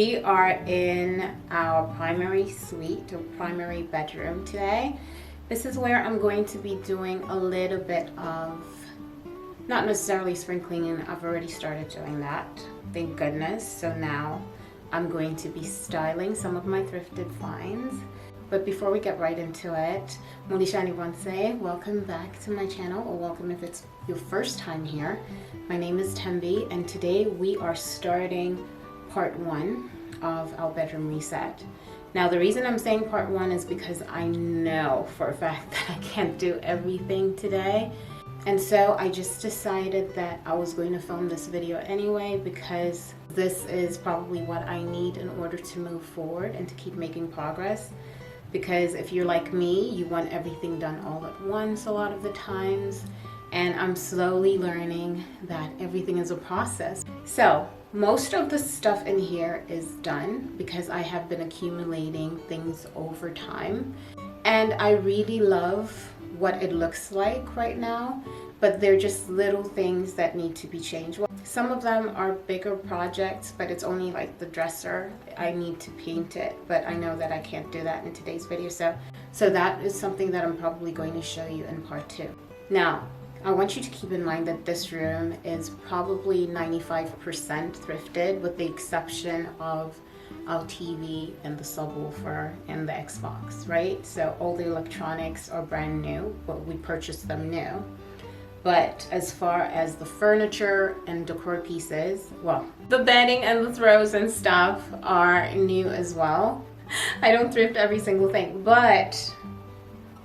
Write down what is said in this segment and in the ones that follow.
We are in our primary suite or primary bedroom today. This is where I'm going to be doing a little bit of, not necessarily spring cleaning, I've already started doing that, thank goodness. So now I'm going to be styling some of my thrifted finds. But before we get right into it, Mulishani Bonse, welcome back to my channel, or welcome if it's your first time here. My name is Tembi, and today we are starting part 1 of our bedroom reset. Now the reason I'm saying part 1 is because I know for a fact that I can't do everything today. And so I just decided that I was going to film this video anyway, because this is probably what I need in order to move forward and to keep making progress. Because if you're like me, you want everything done all at once a lot of the times. And I'm slowly learning that everything is a process. So most of the stuff in here is done because I have been accumulating things over time. And I really love what it looks like right now, but they're just little things that need to be changed. Some of them are bigger projects, but it's only like the dresser. I need to paint it, but I know that I can't do that in today's video. So that is something that I'm probably going to show you in part 2. Now, I want you to keep in mind that this room is probably 95% thrifted, with the exception of our TV and the subwoofer and the Xbox, right? So all the electronics are brand new, but we purchased them new. But as far as the furniture and decor pieces, well, the bedding and the throws and stuff are new as well. I don't thrift every single thing, but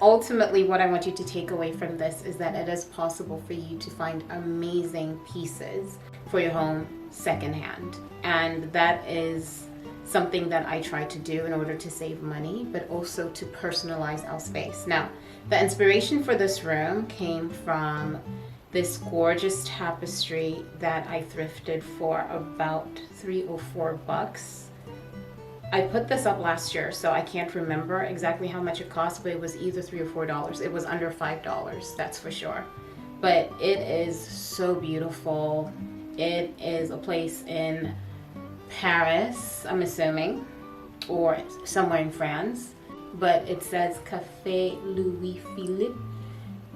ultimately what I want you to take away from this is that it is possible for you to find amazing pieces for your home secondhand. And that is something that I try to do in order to save money, but also to personalize our space. Now, the inspiration for this room came from this gorgeous tapestry that I thrifted for about $3 or $4. I put this up last year, so I can't remember exactly how much it cost, but it was either $3 or $4. It was under $5, that's for sure. But it is so beautiful. It is a place in Paris, I'm assuming, or somewhere in France, but it says Café Louis Philippe,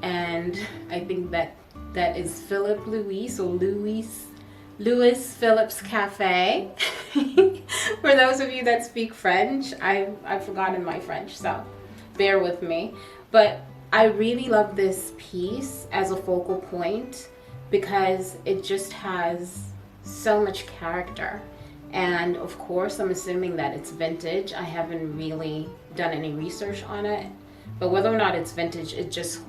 and I think that is Philippe Louis, so Louis Philippe's Cafe. For those of you that speak French, I've forgotten my French, so bear with me. But I really love this piece as a focal point because it just has so much character. And of course, I'm assuming that it's vintage. I haven't really done any research on it, but whether or not it's vintage, it just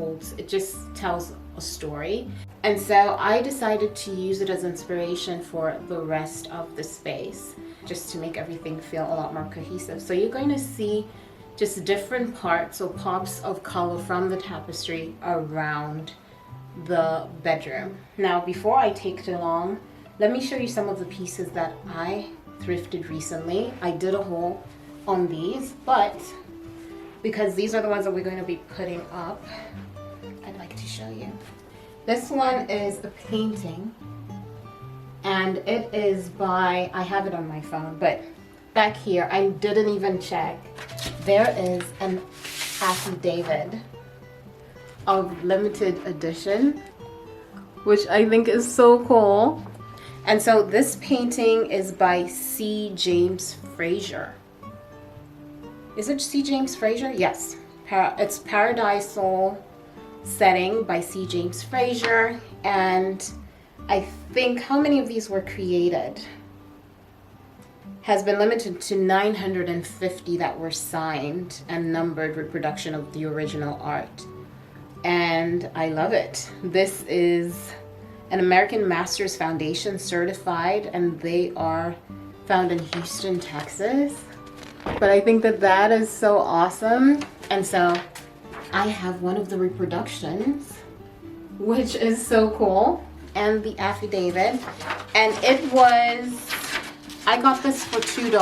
tells a story. And so I decided to use it as inspiration for the rest of the space, just to make everything feel a lot more cohesive. So you're going to see just different parts or pops of color from the tapestry around the bedroom. Now, before I take too long, let me show you some of the pieces that I thrifted recently. I did a haul on these, but because these are the ones that we're going to be putting up, I'd like to show you. This one is a painting, and it is by, I have it on my phone, but back here, I didn't even check. There is an affidavit of limited edition, which I think is so cool. And so this painting is by C. James Fraser. Is it C. James Fraser? Yes. It's Paradisal Setting by C. James Fraser. And I think how many of these were created? Has been limited to 950 that were signed and numbered reproduction of the original art. And I love it. This is an American Masters Foundation certified, and they are found in Houston, Texas. But I think that is so awesome. And so I have one of the reproductions, which is so cool, and the affidavit. And it was, I got this for $2.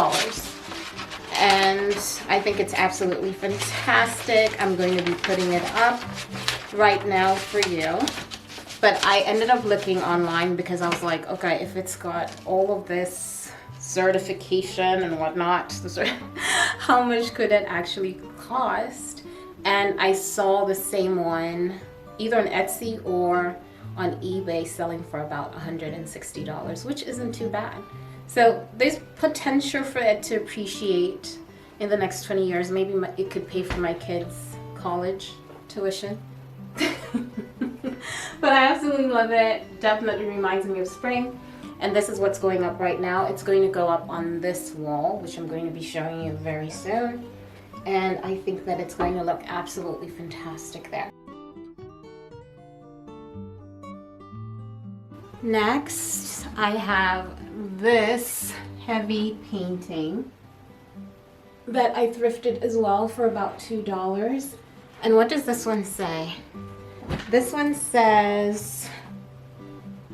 And I think it's absolutely fantastic. I'm going to be putting it up right now for you. But I ended up looking online because I was like, okay, if it's got all of this certification and whatnot. How much could it actually cost? And I saw the same one either on Etsy or on eBay selling for about $160, which isn't too bad. So there's potential for it to appreciate in the next 20 years. Maybe it could pay for my kids' college tuition. But I absolutely love it. Definitely reminds me of spring. And this is what's going up right now. It's going to go up on this wall, which I'm going to be showing you very soon. And I think that it's going to look absolutely fantastic there. Next, I have this heavy painting that I thrifted as well for about $2. And what does this one say? This one says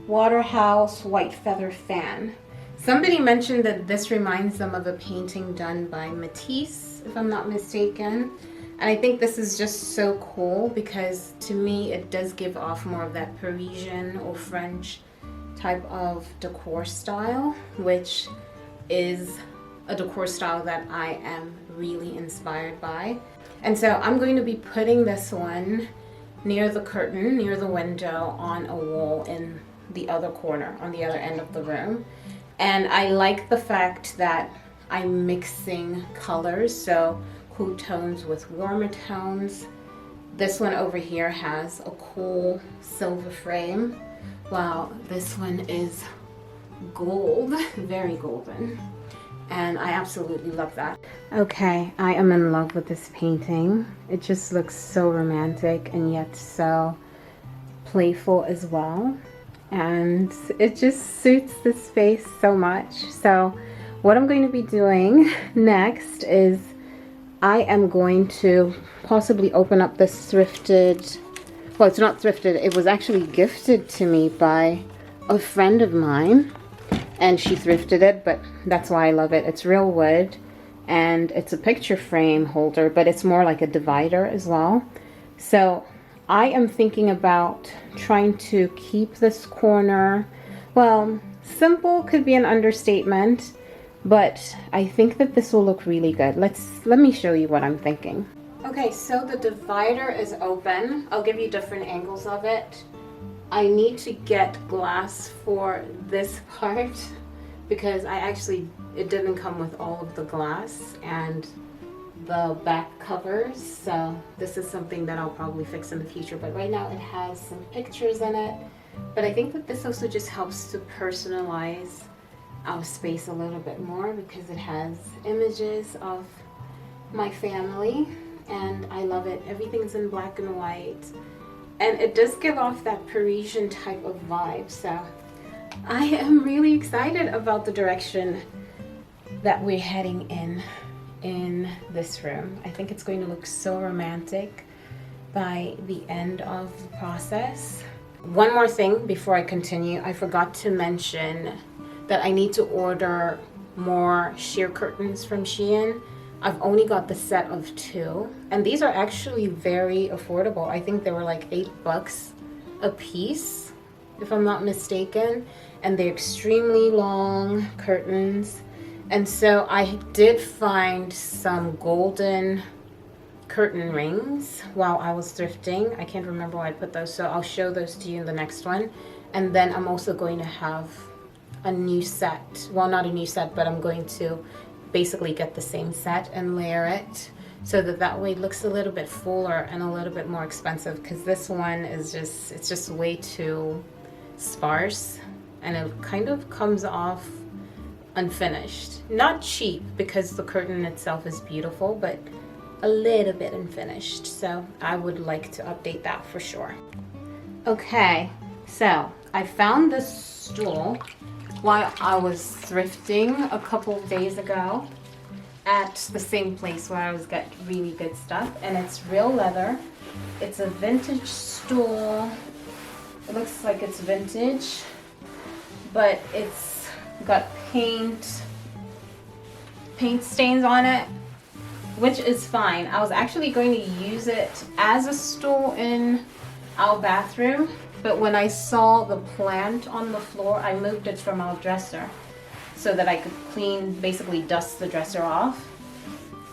Waterhouse White Feather Fan. Somebody mentioned that this reminds them of a painting done by Matisse, if I'm not mistaken. And I think this is just so cool because to me it does give off more of that Parisian or French type of decor style, which is a decor style that I am really inspired by. And so I'm going to be putting this one near the curtain, near the window, on a wall in the other corner, on the other end of the room. And I like the fact that I'm mixing colors, so cool tones with warmer tones. This one over here has a cool silver frame, while this one is gold, very golden. And I absolutely love that. Okay, I am in love with this painting. It just looks so romantic and yet so playful as well. And it just suits the space so much. So what I'm going to be doing next is I am going to possibly open up this thrifted, well, it's not thrifted, it was actually gifted to me by a friend of mine, and she thrifted it, but that's why I love it. It's real wood, and it's a picture frame holder, but it's more like a divider as well. So I am thinking about trying to keep this corner, well, simple could be an understatement, but I think that this will look really good. Let me show you what I'm thinking. Okay, so the divider is open. I'll give you different angles of it. I need to get glass for this part because it didn't come with all of the glass and the back covers, so this is something that I'll probably fix in the future, but right now it has some pictures in it. But I think that this also just helps to personalize our space a little bit more because it has images of my family, and I love it. Everything's in black and white, and it does give off that Parisian type of vibe. So I am really excited about the direction that we're heading in this room. I think it's going to look so romantic by the end of the process. One more thing before I continue, I forgot to mention that I need to order more sheer curtains from Shein. I've only got the set of 2, and these are actually very affordable. I think they were like $8 a piece, if I'm not mistaken, and they're extremely long curtains. And so I did find some golden curtain rings while I was thrifting. I can't remember where I put those, so I'll show those to you in the next one. And then I'm also going to have a new set. Well, not a new set, but I'm going to basically get the same set and layer it so that way it looks a little bit fuller and a little bit more expensive, because this one is it's just way too sparse and it kind of comes off unfinished. Not cheap because the curtain itself is beautiful, but a little bit unfinished. So I would like to update that for sure. Okay, so I found this stool while I was thrifting a couple of days ago at the same place where I was getting really good stuff, and it's real leather. It's a vintage stool. It looks like it's vintage, but it's got paint stains on it, which is fine. I was actually going to use it as a stool in our bathroom, but when I saw the plant on the floor, I moved it from our dresser. so that I could basically dust the dresser off.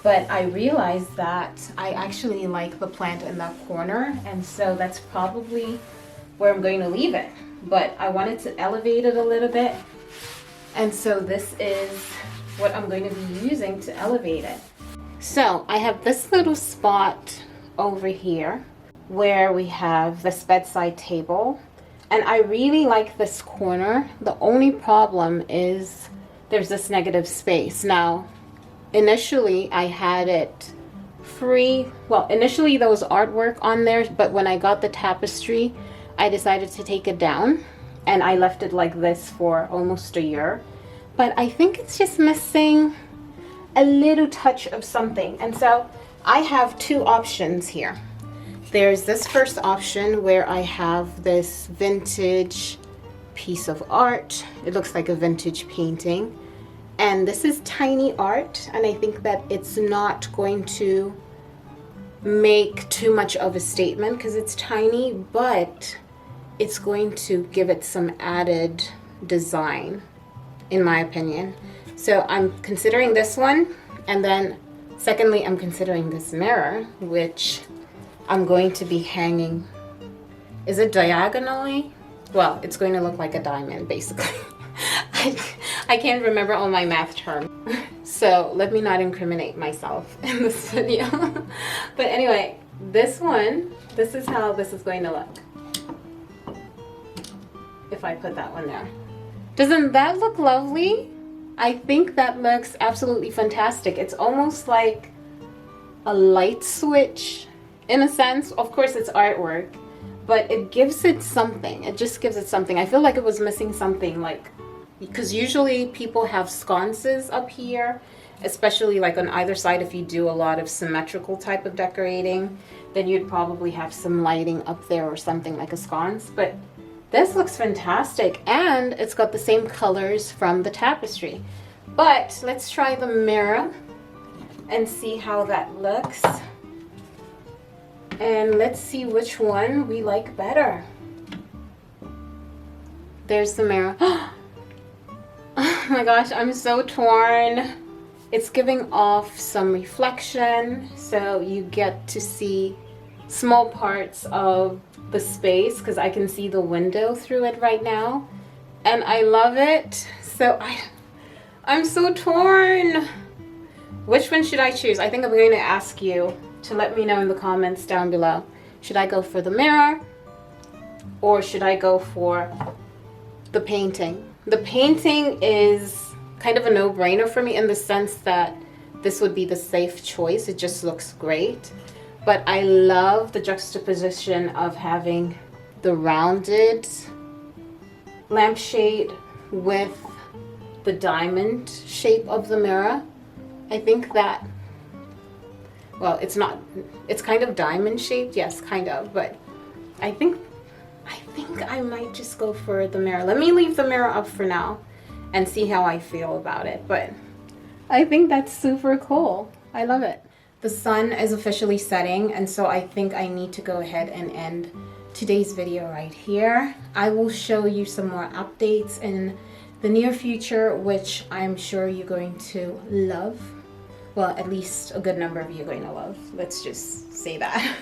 But I realized that I actually like the plant in that corner, and so that's probably where I'm going to leave it. But I wanted to elevate it a little bit, and so this is what I'm going to be using to elevate it. So I have this little spot over here where we have this bedside table, and I really like this corner. The only problem is there's this negative space. Now, initially I had it free. Well, initially there was artwork on there, but when I got the tapestry, I decided to take it down, and I left it like this for almost a year. But I think it's just missing a little touch of something. And so I have two options here. There's this first option where I have this vintage piece of art. It looks like a vintage painting. And this is tiny art, and I think that it's not going to make too much of a statement because it's tiny, but it's going to give it some added design, in my opinion. So I'm considering this one, and then secondly, I'm considering this mirror, which I'm going to be hanging. Is it diagonally? Well, it's going to look like a diamond, basically. I can't remember all my math terms, so let me not incriminate myself in this video. But anyway, this is how this is going to look if I put that one there. Doesn't that look lovely? I think that looks absolutely fantastic. It's almost like a light switch in a sense. Of course it's artwork, but it gives it something. It just gives it something. I feel like it was missing something, like, because usually people have sconces up here, especially like on either side. If you do a lot of symmetrical type of decorating, then you'd probably have some lighting up there or something like a sconce. But this looks fantastic, and it's got the same colors from the tapestry. But let's try the mirror and see how that looks, and let's see which one we like better. There's the mirror. Oh my gosh, I'm so torn. It's giving off some reflection, so you get to see small parts of the space because I can see the window through it right now, and I love it. So I'm so torn. Which one should I choose? I think I'm going to ask you to let me know in the comments down below. Should I go for the mirror, or should I go for the painting? The painting is kind of a no-brainer for me in the sense that this would be the safe choice. It just looks great. But I love the juxtaposition of having the rounded lampshade with the diamond shape of the mirror. I think that, well, it's kind of diamond shaped, yes, kind of, but I think I might just go for the mirror. Let me leave the mirror up for now and see how I feel about it. But I think that's super cool. I love it. The sun is officially setting, and so I think I need to go ahead and end today's video right here. I will show you some more updates in the near future, which I'm sure you're going to love. Well, at least a good number of you are going to love. Let's just say that.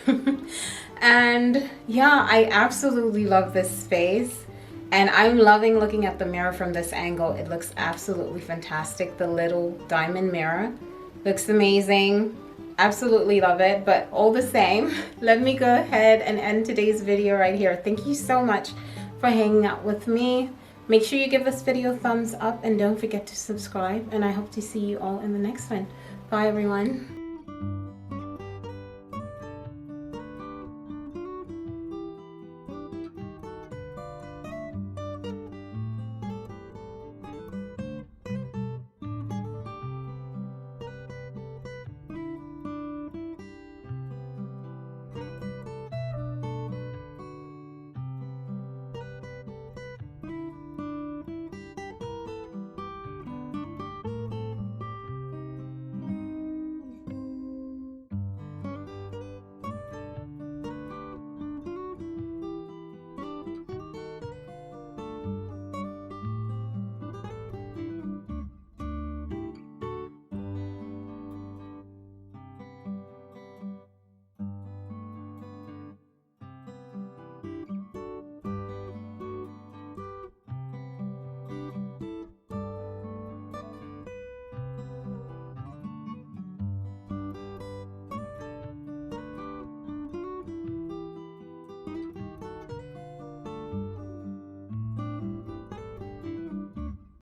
And yeah, I absolutely love this space, and I'm loving looking at the mirror from this angle. It looks absolutely fantastic. The little diamond mirror looks amazing. Absolutely love it. But all the same, let me go ahead and end today's video right here. Thank you so much for hanging out with me. Make sure you give this video a thumbs up, and don't forget to subscribe, and I hope to see you all in the next one. Bye everyone.